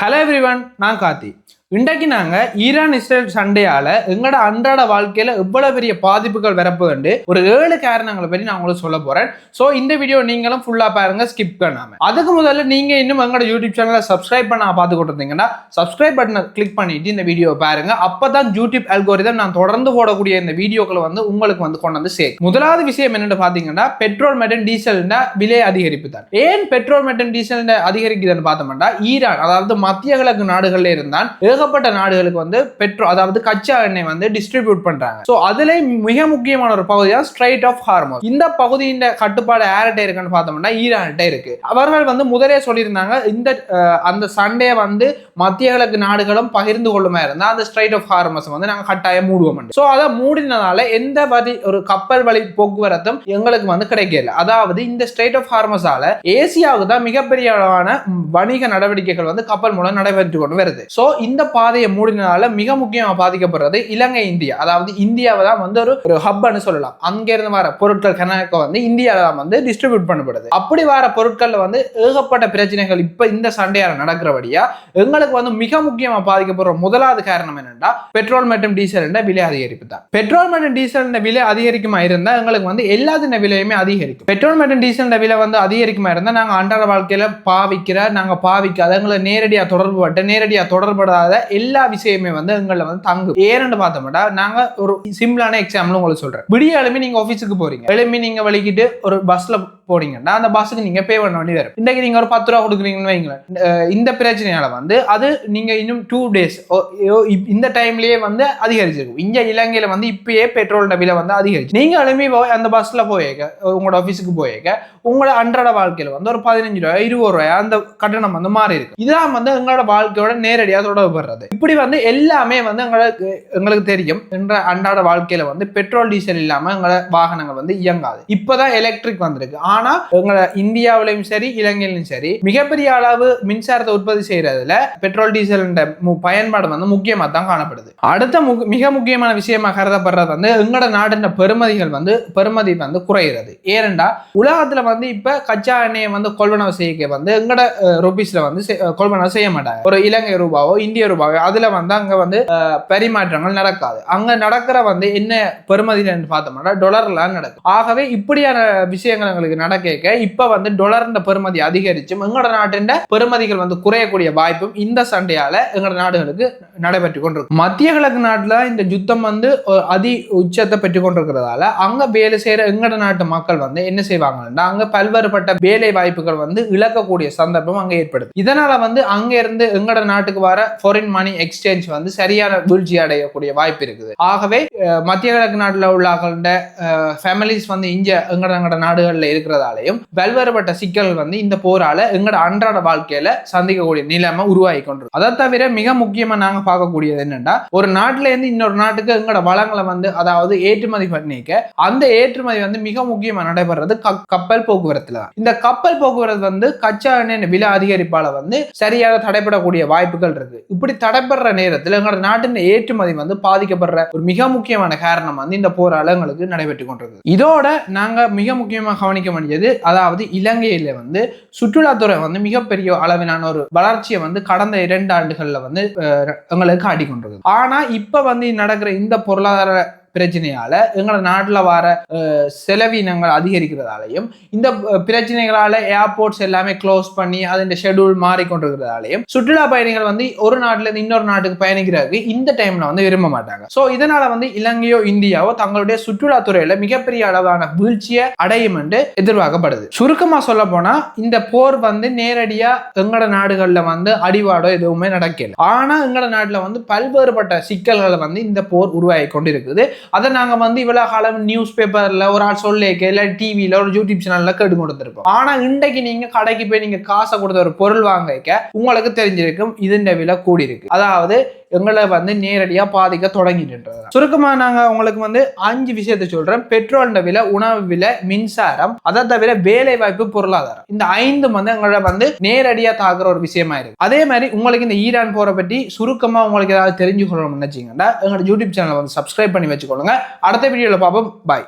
Hello everyone, நான் கார்த்தி. இன்றைக்கு நாங்கள் ஈரான் இஸ்ரேல் சண்டையால் எங்களோட அன்றாட வாழ்க்கையில் எவ்வளோ பெரிய பாதிப்புகள் வரப்போகுது ஒரு 7 காரணங்களை பற்றி நான் உங்களுக்கு சொல்ல போகிறேன். ஸோ இந்த வீடியோ நீங்களும் ஃபுல்லாக பாருங்கள், ஸ்கிப் பண்ணாமல். அதுக்கு முதல்ல நீங்கள் இன்னும் எங்களோட யூடியூப் சேனலை சப்ஸ்கிரைப் பண்ண பார்த்து கொண்டிருந்தீங்கன்னா சப்ஸ்கிரைப் பட்டனை கிளிக் பண்ணிட்டு இந்த வீடியோவை பாருங்கள். அப்போ தான் யூடியூப் அல்கோரிதம் நான் தொடர்ந்து போடக்கூடிய இந்த வீடியோக்களை உங்களுக்கு கொண்டு வந்து சேர்க்கும். முதலாவது விஷயம் என்னென்னு பார்த்தீங்கன்னா, பெட்ரோல் மற்றும் டீசல் விலை அதிகரிப்பு தான். ஏன் பெட்ரோல் மற்றும் டீசல் அதிகரிக்குதுன்னு பார்த்தோம்னா, ஈரான் அதாவது மத்திய கிழக்கு நாடுகளில் இருந்தால் ஏகப்பட்ட நாடுகளுக்கு பெட்ரோல் அதாவது கச்சா எண்ணெய் டிஸ்ட்ரிபியூட் பண்றாங்க. சோ அதுல மிக முக்கியமான ஒரு பகுதி தான் ஸ்ட்ரைட் ஆஃப் ஹார்மோஸ். இந்த பகுதியின் கட்டுப்பாடு யார்கிட்ட இருக்குன்னு பார்த்தோம்னா ஈரான்கிட்ட இருக்கு. அவர்கள் முதலே சொல்லியிருந்தாங்க, இந்த அந்த சண்டையை மத்திய கிழக்கு நாடுகளும் பகிர்ந்து கொள்ளுமா இருந்தா அந்த ஸ்ட்ரைட் ஆஃப் ஹார்மஸ் நாங்க கட்டாயம் மூடுவோம். சோ அதை மூடினதால எந்த வழி ஒரு கப்பல் வழி போக்குவரத்தும் எங்களுக்கு கிடைக்கல. அதாவது இந்த ஸ்ட்ரைட் ஆஃப் ஹார்மஸால ஏசியாவுக்கு தான் மிகப்பெரிய அளவான வணிக நடவடிக்கைகள் கப்பல் மூலம் நடைபெற்று கொண்டு வருது. சோ இந்த பாதையை மூடினால மிக முக்கியமா பாதிக்கப்படுறது இலங்கை, இந்தியா. அதாவது இந்தியாவை தான் ஒரு ஹப்னு சொல்லலாம். அங்க இருந்து வர பொருட்கள் கணக்க இந்தியாவில டிஸ்ட்ரிபியூட் பண்ணப்படுது. அப்படி வர பொருட்கள்ல ஏகப்பட்ட பிரச்சனைகள் இப்ப இந்த சண்டையால நடக்கிறபடியா எங்களுக்கு மிக முக்கியமா பாதிக்கப்படுற முதலாவது காரணம் என்னன்னா, பெட்ரோல் மற்றும் டீசல் விலை அதிகரிப்பு தான். பெட்ரோல் மற்றும் டீசல் விலை அதிகரிக்குமா இருந்தா எங்களுக்கு எல்லாத்தின விலையுமே அதிகரிக்கும். பெட்ரோல் மற்றும் டீசல் விலை அதிகரிக்குமா இருந்தா நாங்க அன்றாட வாழ்க்கையில நாங்க பாவிக்காத எங்களை நேரடியா தொடர்படாத எல்லா விஷயமே எங்களை தங்கும். ஏன்னு பார்த்தோம்னா, நாங்க ஒரு சிம்பிளான எக்ஸாம்பிள் உங்களுக்கு சொல்றேன். விடிய எழுப்பி நீங்க ஆபீஸுக்கு போறீங்க, எழுப்பி நீங்க வலிக்கிட்டு ஒரு பஸ்ல போனீங்கன்னா அந்த பஸ்ஸுக்கு நீங்க பே பண்ண வேண்டி வரும். இன்னைக்கு நீங்க ஒரு 10 ரூபா கொடுக்குறீங்கன்னு வைங்களேன். இந்த பிரச்சனையால அது நீங்க இன்னும் 2 டேஸ் இந்த டைம்லயே அதிகரிச்சிருக்கும். இங்க இலங்கையில இப்பயே பெட்ரோல் விலை அதிகரிச்சு. நீங்க எழுப்பி அந்த பஸ்ல போயேக்க உங்களோட ஆபீஸுக்கு போயேக்க உங்களோட அன்றாட வாழ்க்கையில ஒரு 15 ரூபாய் 20 ரூபாய் அந்த கட்டணம் மாறி இருக்கு. இதான் எங்களோட வாழ்க்கையோட நேரடியாக தொடர்படுறது. இப்படி எல்லாமே எங்களுக்கு தெரியும். என்ற அன்றாட வாழ்க்கையில பெட்ரோல் டீசல் இல்லாம எங்களோட வாகனங்கள் இயங்காது. இப்பதான் எலக்ட்ரிக் வந்திருக்கு. ஆனா எங்களோட இந்தியாவிலும் சரி இலங்கையிலும் சரி மிகப்பெரிய அளவு மின்சாரத்தை உற்பத்தி செய்யறதுல பெட்ரோல் டீசல் பயன்பாடு முக்கியமா தான் காணப்படுது. அடுத்த மிக முக்கியமான விஷயமா கருதப்படுறது எங்களோட நாட்டின் பெருமதி குறைகிறது. ஏனென்றா உலகத்துல இப்ப கச்சா எண்ணெயை கொள்வனவு செய்ய எங்களோட ருபீஸ்ல கொள்வனவு செய்ய மாட்டாங்க. ஒரு இலங்கை ரூபாவோ இந்திய ரூபாவோ அதுல அங்க பரிமாற்றங்கள் நடக்காது. அங்க நடக்கிற என்ன பெருமதியில பார்த்தோம்னா டாலர்ல நடக்கும். ஆகவே இப்படியான விஷயங்கள் எங்களுக்கு நடக்க இப்ப டாலர் பெருமதி அதிகரிச்சும் எங்களோட நாட்டின் பெருமதிகள் குறையக்கூடிய வாய்ப்பும் இந்த சண்டையால எங்களோட நாடுகளுக்கு நடைபெற்று கொண்டிருக்கு. மத்திய கிழக்கு நாட்டுல இந்த யுத்தம் அதி உச்சத்தை பெற்றுக் கொண்டிருக்கிறதால அங்க வேலை செய்யற எங்களோட நாட்டு மக்கள் என்ன செய்வாங்கன்னா, அங்க பல்வேறுபட்ட வேலை வாய்ப்புகள் இழக்கக்கூடிய சந்தர்ப்பம் அங்க ஏற்படுது. இதனால அங்க இருந்து எங்களோட நாட்டுக்கு வர ஃபாரின் மணி எக்ஸ்சேஞ்ச் சரியான வீழ்ச்சி அடையக்கூடிய வாய்ப்பு இருக்குது. ஆகவே மத்திய கிழக்கு நாட்டுல உள்ள ஃபேமிலிஸ் இங்க எங்களோட நாடுகள்ல இருக்கிறதாலையும் பல்வேறுபட்ட சிக்கல்கள் இந்த போரால எங்களோட அன்றாட வாழ்க்கையில சந்திக்கக்கூடிய நிலைமை உருவாகி கொண்டு. அதை தவிர மிக முக்கியமா நாங்க பார்க்கக்கூடியது என்னன்னா, ஒரு நாட்டுல இருந்து இன்னொரு நாட்டுக்கு எங்களோட வளங்களை அதாவது ஏற்றுமதி பண்ணிக்க அந்த ஏற்றுமதி மிக முக்கியமா நடைபெறது கப்பல் போக்குவரத்துல. இந்த கப்பல் போக்குவரத்து கச்சா எண்ணெய் விலை அதிகரிப்பால சரியாக தடைப்படக்கூடிய வாய்ப்புகள் இருக்கு. இப்படி தடைப்படுற நேரத்தில் எங்களோட நாட்டின் ஏற்றுமதி பாதிக்கப்படுற ஒரு மிக முக்கியமான காரணம் இந்த போரால எங்களுக்கு நடைபெற்று கொண்டிருக்கு. இதோட நாங்க மிக முக்கியமாக கவனிக்க வேண்டியது, அதாவது இலங்கையில சுற்றுலாத்துறை மிகப்பெரிய அளவிலான ஒரு வளர்ச்சியை கடந்த 2 ஆண்டுகள்ல எங்களுக்கு காட்டிக்கொண்டிருக்கு. ஆனா இப்ப நடக்கிற இந்த பொருளாதார பிரச்சனையால எங்களோட நாட்டில் வர செலவினங்கள் அதிகரிக்கிறதாலையும் இந்த பிரச்சனைகளால ஏர்போர்ட்ஸ் எல்லாமே க்ளோஸ் பண்ணி அதன் ஷெட்யூல் மாறிக்கொண்டிருக்கிறதாலையும் சுற்றுலா பயணிகள் ஒரு நாட்டுல இருந்து இன்னொரு நாட்டுக்கு பயணிக்கிறதுக்கு இந்த டைம்ல விரும்ப மாட்டாங்க. சோ இதனால இலங்கையோ இந்தியாவோ தங்களுடைய சுற்றுலாத்துறையில மிகப்பெரிய அளவான வீழ்ச்சியை அடையும் என்று எதிர்பார்க்கப்படுது. சுருக்கமா சொல்ல போனா இந்த போர் நேரடியா எங்களோட நாடுகள்ல அடிவாடோ எதுவுமே நடக்கல. ஆனா எங்களோட நாட்டுல பல்வேறுபட்ட சிக்கல்களை இந்த போர் உருவாகி கொண்டிருக்குது. அதை நாங்க இவ்வளவு காலம் நியூஸ் பேப்பர்ல ஒரு ஆள் சொல்லிக்க இல்ல டிவில ஒரு யூடியூப் சேனல்ல கேட்டு கொடுத்திருப்போம். ஆனா இன்றைக்கு நீங்க கடைக்கு போய் நீங்க காசை கொடுத்த ஒரு பொருள் வாங்க உங்களுக்கு தெரிஞ்சிருக்கும் இதன் விலை கூடி இருக்கு. அதாவது எங்களை நேரடியா பாதிக்க தொடங்கிட்டு. சுருக்கமா நாங்க உங்களுக்கு 5 விஷயத்தை சொல்றேன். பெட்ரோல் விலை, உணவு விலை, மின்சாரம், அதை தவிர வேலை வாய்ப்பு, பொருளாதாரம். இந்த 5 எங்களை நேரடியா தாக்குற ஒரு விஷயமா இருக்கு. அதே மாதிரி உங்களுக்கு இந்த ஈரான் போரை பற்றி சுருக்கமா உங்களுக்கு ஏதாவது தெரிஞ்சுக்கணும்னு நினைச்சீங்கன்னா எங்களோட யூடியூப் சேனலை சப்ஸ்கிரைப் பண்ணி வச்சுக்கோங்க. அடுத்த வீடியோல பார்ப்போம். பாய்.